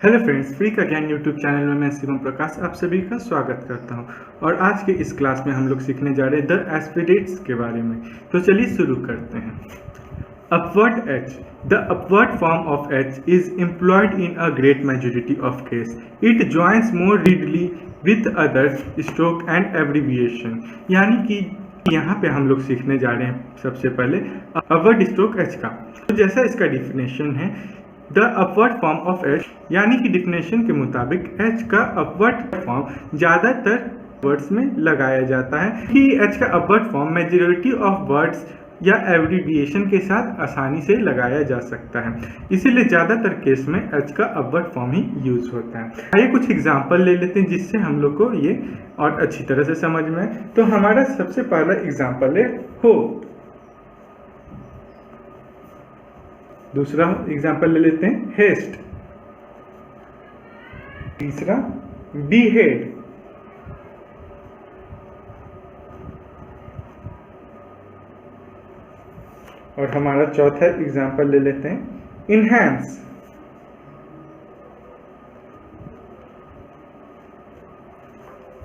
Hello friends, free का ज्ञान YouTube channel में मैं शिवम प्रकाश आप सभी का स्वागत करता हूं। और आज के इस क्लास में हम लोग सीखने जा रहे हैं द एस्पिरेट्स के बारे में। तो चलिए शुरू करते हैं। Upward H. The upward form of H is employed in a great majority of case. It joins more readily with other stroke and abbreviation. यानी कि यहाँ पे हम लोग सीखने जा रहे हैं सबसे पहले अपवर्ड स्ट्रोक एच का। तो जैसा इसका डिफिनेशन है, the upward form of H, यानी कि डिफिनेशन के मुताबिक एच का अपवर्ड फॉर्म ज़्यादातर वर्ड्स में लगाया जाता है कि एच का upward form majority of words या एब्रिविएशन के साथ आसानी से लगाया जा सकता है, इसीलिए ज़्यादातर केस में एच का अपवर्ड फॉर्म ही यूज होता है। आइए कुछ एग्जांपल ले लेते हैं जिससे हम लोग को ये और अच्छी तरह से समझ में आए। तो हमारा सबसे पहला एग्जाम्पल है हो। दूसरा एग्जाम्पल ले लेते हैं हेस्ट। तीसरा बीहेड। और हमारा चौथा एग्जाम्पल ले लेते हैं इनहैंस।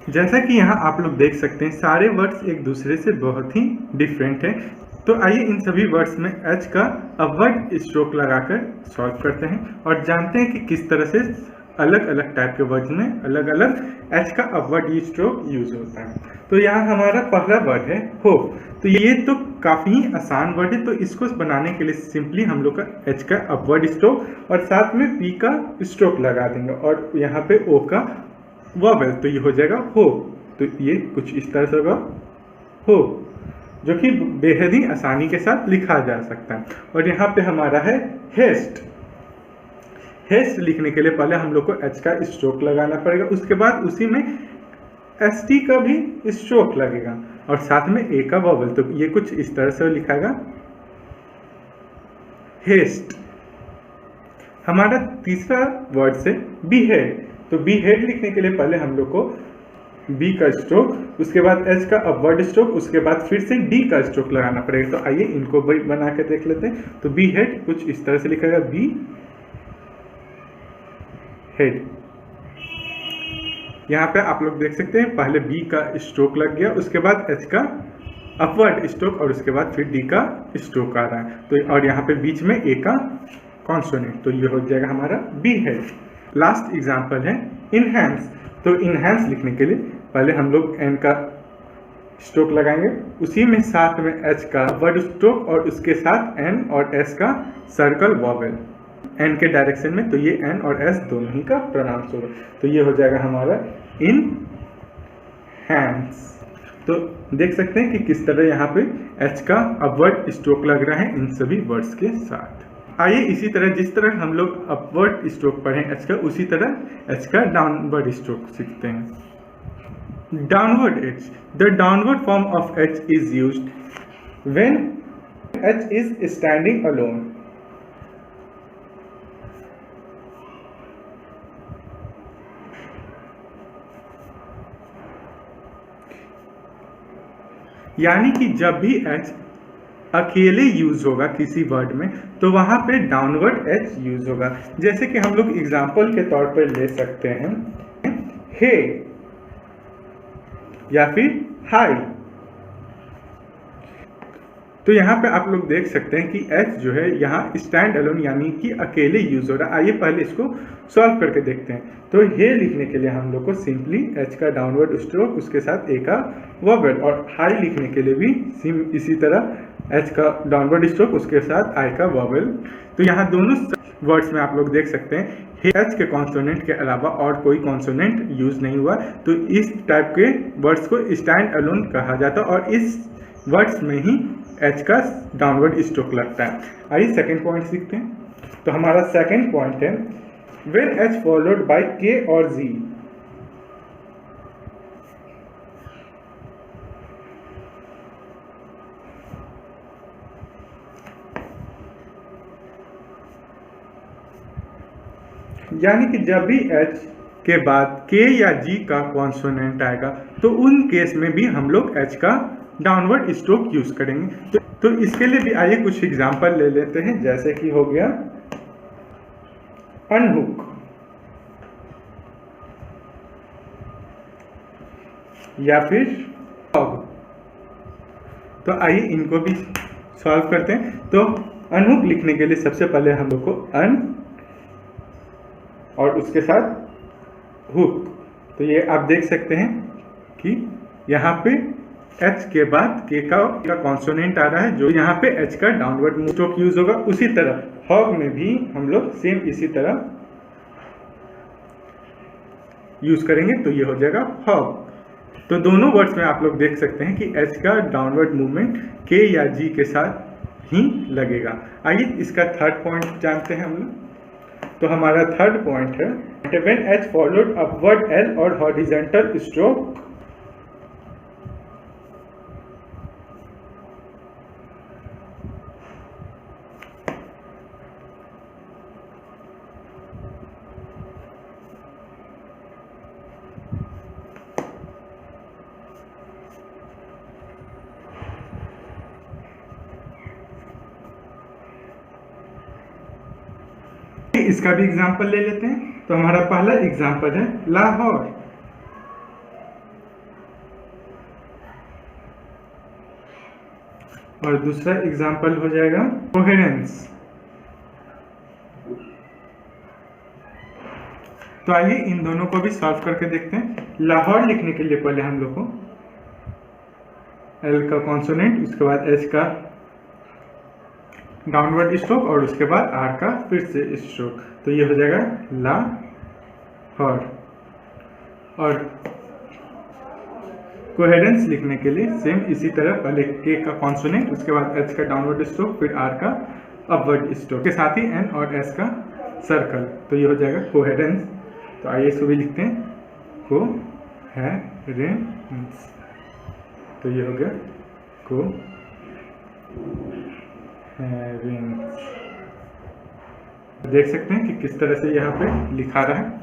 जैसा कि यहाँ आप लोग देख सकते हैं सारे वर्ड्स एक दूसरे से बहुत ही डिफरेंट है। तो आइए इन सभी वर्ड्स में एच का अपवर्ड स्ट्रोक लगाकर सॉल्व करते हैं और जानते हैं कि किस तरह से अलग अलग टाइप के वर्ड्स में अलग अलग एच का अपवर्ड स्ट्रोक यूज होता है। तो यहाँ हमारा पहला वर्ड है हो। तो ये तो काफ़ी आसान वर्ड है, तो इसको बनाने के लिए सिंपली हम लोग का एच का अपवर्ड स्ट्रोक और साथ में पी का स्ट्रोक लगा देंगे और यहाँ पे ओ का वॉवेल, तो ये हो जाएगा हो। तो ये कुछ इस तरह से होगा हो, जो कि बेहद ही आसानी के साथ लिखा जा सकता है। और यहाँ पे हमारा है हेस्ट। हेस्ट लिखने के लिए पहले हम लोग को एच का स्ट्रोक लगाना पड़ेगा, उसके बाद उसी में एस टी का भी स्ट्रोक लगेगा और साथ में ए का वॉवेल। तो ये कुछ इस तरह से लिखाएगा हेस्ट। हमारा तीसरा वर्ड से बी हेड। तो बी हेड लिखने के लिए पहले हम लोग को बी का स्ट्रोक, उसके बाद एच का अपवर्ड स्ट्रोक, उसके बाद फिर से डी का स्ट्रोक लगाना पड़ेगा। तो आइए इनको बना के देख लेते हैं। तो बी हेड कुछ इस तरह से लिखेगा बी हेड। यहाँ पे आप लोग देख सकते हैं पहले बी का स्ट्रोक लग गया, उसके बाद एच का अपवर्ड स्ट्रोक और उसके बाद फिर डी का स्ट्रोक आ रहा है। तो और यहाँ पे बीच में ए का कॉन्सोनेंट, तो ये हो जाएगा हमारा बी हेड। लास्ट एग्जाम्पल है इनहैंस। तो इनहैंस लिखने के लिए पहले हम लोग एन का स्ट्रोक लगाएंगे, उसी में साथ में एच का वर्ड स्ट्रोक और उसके साथ एन और एस का सर्कल वॉवेल एन के डायरेक्शन में। तो ये एन और एस दोनों ही का प्रोनाउंस होगा। तो ये हो जाएगा हमारा इन हैंड्स। तो देख सकते हैं कि किस तरह यहाँ पे एच का अपवर्ड स्ट्रोक लग रहा है इन सभी वर्ड्स के साथ। आइए इसी तरह जिस तरह हम लोग अपवर्ड स्ट्रोक पढ़ें एच का, उसी तरह एच का डाउनवर्ड स्ट्रोक सीखते हैं। Downward H. The downward form of H is used when H is standing alone. यानी कि जब भी एच अकेले यूज होगा किसी वर्ड में तो वहां पे डाउनवर्ड एच यूज होगा। जैसे कि हम लोग एग्जांपल के तौर पर ले सकते हैं हे या फिर हाई। तो यहाँ पे आप लोग देख सकते हैं कि एच जो है यहाँ स्टैंड अलोन यानी कि अकेले यूज हो रहा है। आइए पहले इसको सॉल्व करके देखते हैं। तो हे लिखने के लिए हम लोग को सिंपली एच का डाउनवर्ड स्ट्रोक, उसके साथ ए का वॉवेल, और हाई लिखने के लिए भी इसी तरह एच का डाउनवर्ड स्ट्रोक, उसके साथ आई का वॉवेल। तो यहाँ दोनों वर्ड्स में आप लोग देख सकते हैं एच के कॉन्सोनेंट के अलावा और कोई कॉन्सोनेंट यूज नहीं हुआ। तो इस टाइप के वर्ड्स को स्टैंड अलोन कहा जाता है और इस वर्ड्स में ही एच का डाउनवर्ड स्ट्रोक लगता है। आइए सेकेंड पॉइंट सीखते हैं। तो हमारा सेकेंड पॉइंट है व्हेन एच फॉलोड बाय के और जी। यानी कि जब भी एच के बाद के या जी का कॉन्सोनेंट आएगा तो उन केस में भी हम लोग एच का डाउनवर्ड स्ट्रोक यूज करेंगे। तो इसके लिए भी आइए कुछ एग्जांपल ले लेते हैं। जैसे कि हो गया अनहुक। या फिर हॉग। तो आइए इनको भी सॉल्व करते हैं। तो अनहुक लिखने के लिए सबसे पहले हम लोग को अन और उसके साथ हुक। तो ये आप देख सकते हैं कि यहाँ पे H के बाद K का कॉन्सोनेंट आ रहा है, जो यहाँ पे H का डाउनवर्ड स्ट्रोक यूज होगा। उसी तरह हॉग में भी हम लोग सेम इसी तरह यूज करेंगे, तो ये हो जाएगा हॉग। तो दोनों वर्ड्स में आप लोग देख सकते हैं कि H का डाउनवर्ड मूवमेंट K या G के साथ ही लगेगा। आइए इसका थर्ड पॉइंट जानते हैं हम लोग। तो हमारा थर्ड पॉइंट है when H followed upward L और हॉरिजॉन्टल स्ट्रोक इसका भी एग्जांपल ले लेते हैं। तो हमारा पहला एग्जांपल है लाहौर। और दूसरा एग्जांपल हो जाएगा कोहेरेंस। तो आइए इन दोनों को भी सॉल्व करके देखते हैं। लाहौर लिखने के लिए पहले हम लोग को L का कॉन्सोनेंट, उसके बाद H का डाउनवर्ड स्ट्रोक और उसके बाद R का फिर से स्ट्रोक। तो ये हो जाएगा ला हॉर। और कोहेरेंस लिखने के लिए सेम इसी तरह पहले K का कॉन्सोनेंट, उसके बाद H का डाउनवर्ड स्ट्रोक, फिर R का अपवर्ड स्ट्रोक के साथ ही N और S का सर्कल। तो ये हो जाएगा कोहेरेंस। तो आइए इसको भी लिखते हैं कोहेरेंस। तो ये हो गया देख सकते हैं कि किस तरह से यहाँ पे लिखा रहा है।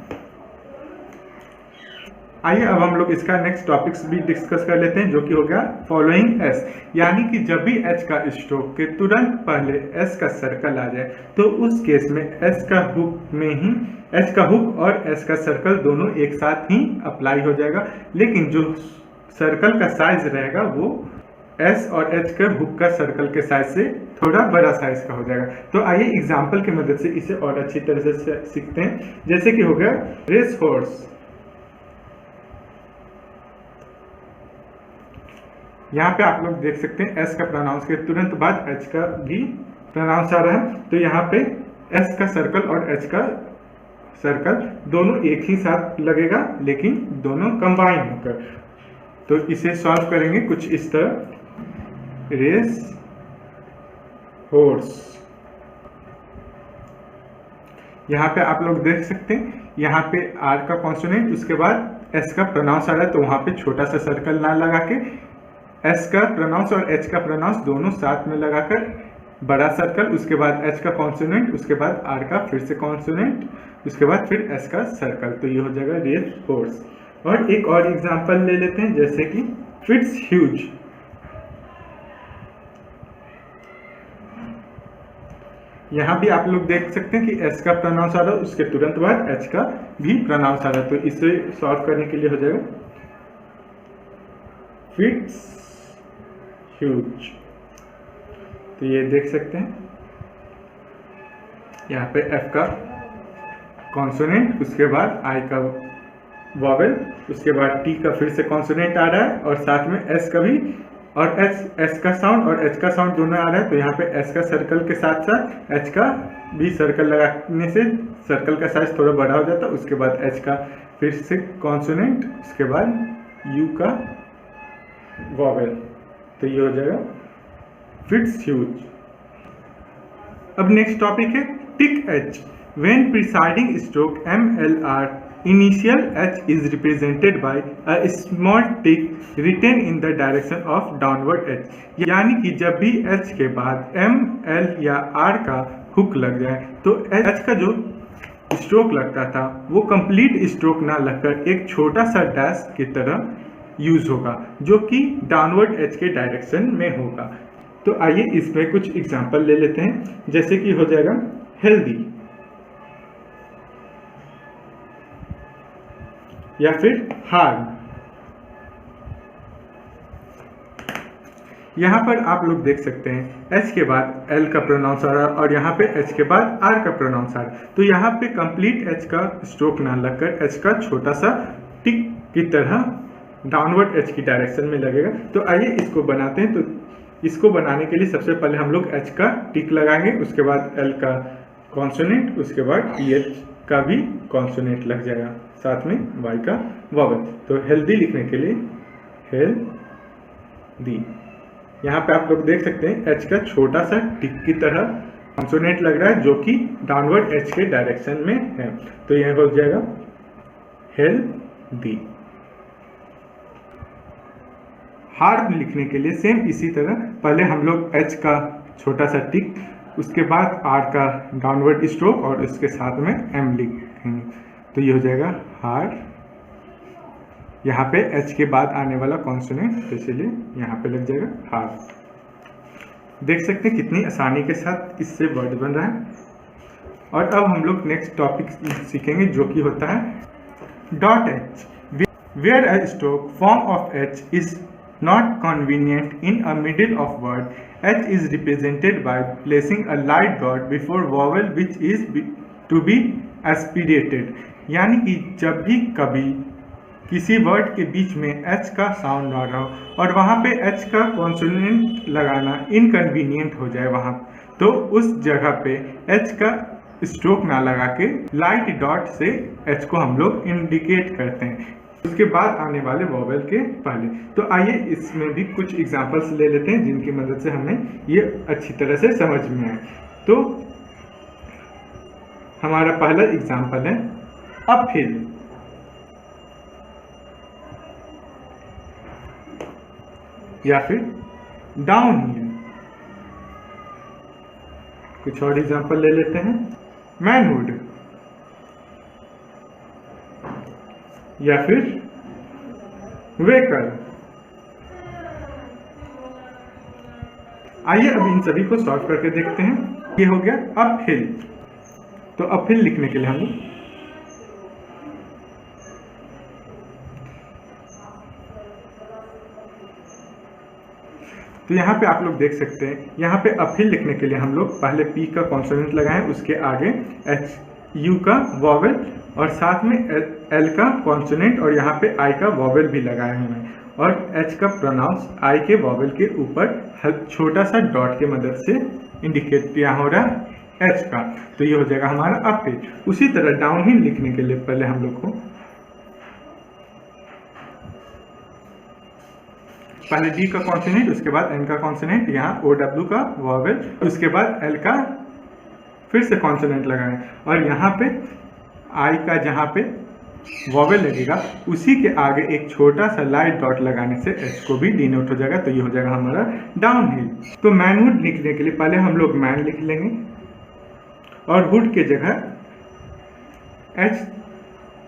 आइए अब हम लोग इसका नेक्स्ट टॉपिक्स भी डिस्कस कर लेते हैं, जो कि हो गया फॉलोइंग एस। यानी कि जब भी एच का स्ट्रोक के तुरंत पहले एस का सर्कल आ जाए तो उस केस में एच का हुक और एस का सर्कल दोनों एक साथ ही अप्लाई हो जाएगा। लेकिन जो सर्कल का साइज रहेगा वो एस और एच के हुक का सर्कल के साइज से थोड़ा बड़ा साइज का हो जाएगा। तो आइए एग्जाम्पल की मदद से इसे और अच्छी तरह से सीखते हैं। जैसे कि हो गया रेस हॉर्स। यहाँ पे आप लोग देख सकते हैं एस का प्रोनाउंस के तुरंत बाद एच का भी प्रोनाउंस आ रहा है। तो यहाँ पे एस का सर्कल और एच का सर्कल दोनों एक ही साथ लगेगा, लेकिन दोनों कंबाइन होकर। तो इसे सॉल्व करेंगे कुछ इस तरह, रेस हॉर्स। यहाँ पे आप लोग देख सकते हैं, यहाँ पे आर का कॉन्सोनेंट, उसके बाद एस का प्रोनाउंस आ रहा है, तो वहां पे छोटा सा सर्कल ना लगा के एस का प्रोनाउंस और एच का प्रोनाउंस दोनों साथ में लगाकर बड़ा सर्कल, उसके बाद एच का कॉन्सोनेंट, उसके बाद आर का फिर से कॉन्सोनेंट, उसके बाद फिर एस का सर्कल। तो ये हो जाएगा रेस हॉर्स। और एक और एग्जांपल ले लेते हैं, जैसे कि फिट्स ह्यूज। यहाँ भी आप लोग देख सकते हैं कि एस का प्रोनाउंस आ रहा है, उसके तुरंत बाद एच का भी प्रोनाउंस आ रहा है। तो इसे सॉल्व करने के लिए हो जाएगा फिट्स ह्यूज। तो ये देख सकते हैं यहाँ पे एफ का कॉन्सोनेंट, उसके बाद आई का वॉवेल, उसके बाद टी का फिर से कॉन्सोनेंट आ रहा है और साथ में एस का भी, और एस का साउंड और एच का साउंड दोनों आ रहा है। तो यहाँ पे एस का सर्कल के साथ साथ एच का भी सर्कल लगाने से सर्कल का साइज थोड़ा बड़ा हो जाता है। उसके बाद एच का फिर से कॉन्सोनेंट, उसके बाद यू का वॉवेल। तो ये हो जाएगा फिट्स ह्यूज। अब नेक्स्ट टॉपिक है tick H. When presiding stroke MLR initial H is represented by a small tick written in the direction of downward H। यानी कि जब भी H के बाद M, L या R का हुक लग जाए तो H का जो स्ट्रोक लगता था वो कंप्लीट स्ट्रोक ना लगकर एक छोटा सा डैश की तरह यूज होगा, जो कि डाउनवर्ड H के डायरेक्शन में होगा। तो आइए इसमें कुछ एग्जांपल ले लेते हैं, जैसे कि हो जाएगा हेल्दी या फिर हार्ड। यहाँ पर आप लोग देख सकते हैं एच के बाद एल का प्रोनाउंस आ रहा है और यहाँ पे एच के बाद आर का प्रोनाउंस आ रहा है। तो यहाँ पे कंप्लीट एच का स्ट्रोक ना लगकर एच का छोटा सा टिक की तरह डाउनवर्ड एच की डायरेक्शन में लगेगा। तो आइए इसको बनाते हैं। तो इसको बनाने के लिए सबसे पहले हम लोग एच का टिक लगाएंगे, उसके बाद एल का कॉन्सोनेंट, उसके बाद एच का भी कॉन्सोनेंट लग जाएगा, साथ में वाई का वॉवेल। तो हेल्दी लिखने के लिए हेल्दी, यहाँ पे आप लोग देख सकते हैं एच का छोटा सा टिक की तरह कॉन्सोनेंट लग रहा है जो कि डाउनवर्ड एच के डायरेक्शन में है। तो यह हो जाएगा हेल्दी। हार्ड लिखने के लिए सेम इसी तरह पहले हम लोग एच का छोटा सा टिक, उसके बाद आर का डाउनवर्ड स्ट्रोक और उसके साथ में एम लिखेंगे। तो ये हो जाएगा हार्ड। यहाँ पे एच के बाद आने वाला कॉन्सोनेंट, तो इसलिए यहाँ पे लग जाएगा हार्ड। देख सकते हैं कितनी आसानी के साथ इससे वर्ड बन रहा है। और अब हम लोग नेक्स्ट टॉपिक सीखेंगे जो कि होता है dot H, where a stroke form of H is not convenient in a middle of word. H is represented by placing a light dot before vowel which is to be aspirated. यानी कि जब भी कभी किसी word के बीच में H का sound आ रहा हो और वहाँ पे H का कॉन्सोनेंट लगाना इनकन्वीनियंट हो जाए वहाँ, तो उस जगह पे H का स्ट्रोक ना लगा के लाइट डॉट से H को हम लोग इंडिकेट करते हैं उसके बाद आने वाले वॉवेल के पहले। तो आइए इसमें भी कुछ एग्जांपल्स ले लेते हैं जिनकी मदद से हमें ये अच्छी तरह से समझ में आए। तो हमारा पहला एग्जांपल है अपहिल। या फिर डाउनहिल। कुछ और एग्जांपल ले लेते हैं मैनहुड या फिर व्हीकल। आइए अब इन सभी को सॉल्व करके देखते हैं। ये हो गया अपहिल। तो अपहिल लिखने के लिए हम तो यहाँ पे आप लोग देख सकते हैं, यहाँ पे अपहिल लिखने के लिए हम लोग पहले पी का कॉन्सोनेंट लगाएं, उसके आगे एच यू का वॉवेल और साथ में एल का कॉन्सोनेंट और यहाँ पे आई का वॉवेल भी लगाए हुए हैं और एच का प्रोनाउंस आई के वॉवेल के ऊपर छोटा सा डॉट के मदद से इंडिकेट यहाँ हो रहा है एच का। तो ये हो जाएगा हमारा अपहिल। उसी तरह डाउनहिल लिखने के लिए पहले हम लोग को पहले डी का कॉन्सोनेंट, उसके बाद एन का कॉन्सोनेंट, यहाँ ओ डब्ल्यू का वॉवेल, उसके बाद एल का फिर से कॉन्सोनेंट लगाएं और यहाँ पे आई का जहाँ पे वॉवेल लगेगा उसी के आगे एक छोटा सा लाइट डॉट लगाने से एच को भी डिनोट हो जाएगा। तो ये हो जाएगा हमारा डाउनहिल। तो मैनहुड लिखने के लिए पहले हम लोग मैन लिख लेंगे और हुड के जगह एच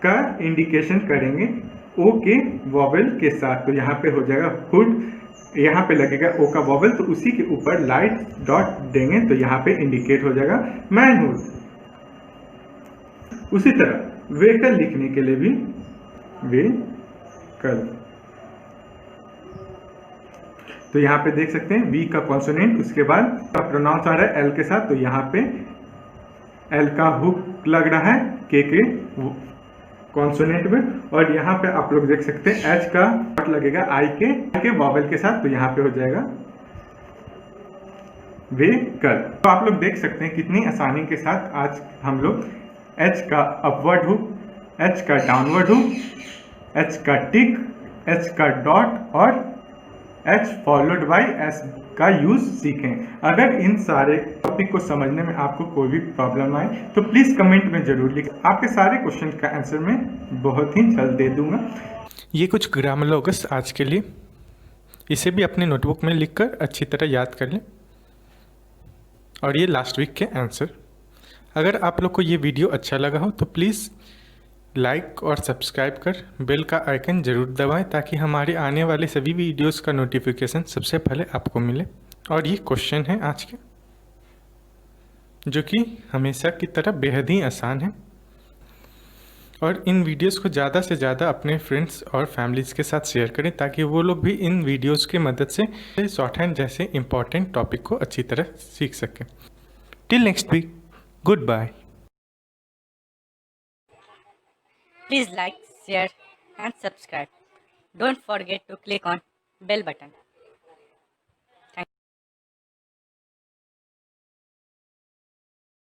का इंडिकेशन करेंगे ओ के वॉवेल के साथ। तो यहाँ पे हो जाएगा हुड, यहाँ पे लगेगा ओ का वॉवेल, तो उसी के ऊपर लाइट डॉट देंगे तो यहाँ पे इंडिकेट हो जाएगा मैनहुड। उसी तरह व्हीकल लिखने के लिए भी व्हीकल। तो यहाँ पे देख सकते हैं वी का कॉन्सोनेंट, उसके बाद का प्रोनाउंस आ रहा है एल के साथ, तो यहाँ पे एल का हुक लग रहा है के कॉन्सोनेंट में और यहाँ पे आप लोग देख सकते हैं एच का डॉट लगेगा आई के वॉवेल के साथ, तो यहाँ पे हो जाएगा व्हीकल। तो आप लोग देख सकते हैं कितनी आसानी के साथ आज हम लोग एच का अपवर्ड हुक, एच का डाउनवर्ड हुक, एच का टिक, एच का डॉट और एच फॉलोड बाई एस का यूज सीखें। अगर इन सारे टॉपिक को समझने में आपको कोई भी प्रॉब्लम आए तो प्लीज़ कमेंट में ज़रूर लिखें। आपके सारे क्वेश्चन का आंसर मैं बहुत ही जल्द दे दूंगा। ये कुछ ग्रामर लॉगस आज के लिए, इसे भी अपने नोटबुक में लिखकर अच्छी तरह याद कर लें। और ये लास्ट वीक के आंसर। अगर आप लोग को ये वीडियो अच्छा लगा हो तो प्लीज़ लाइक और सब्सक्राइब कर बेल का आइकन ज़रूर दबाएं ताकि हमारे आने वाले सभी वीडियोस का नोटिफिकेशन सबसे पहले आपको मिले। और ये क्वेश्चन है आज के, जो कि हमेशा की तरह बेहद ही आसान है और इन वीडियोस को ज़्यादा से ज़्यादा अपने फ्रेंड्स और फैमिलीज़ के साथ शेयर करें ताकि वो लोग भी इन वीडियोस की मदद से शॉर्ट हैंड जैसे इंपॉर्टेंट टॉपिक को अच्छी तरह सीख सकें। Till next week, good bye. Please like, share and subscribe. Don't forget to click on bell button.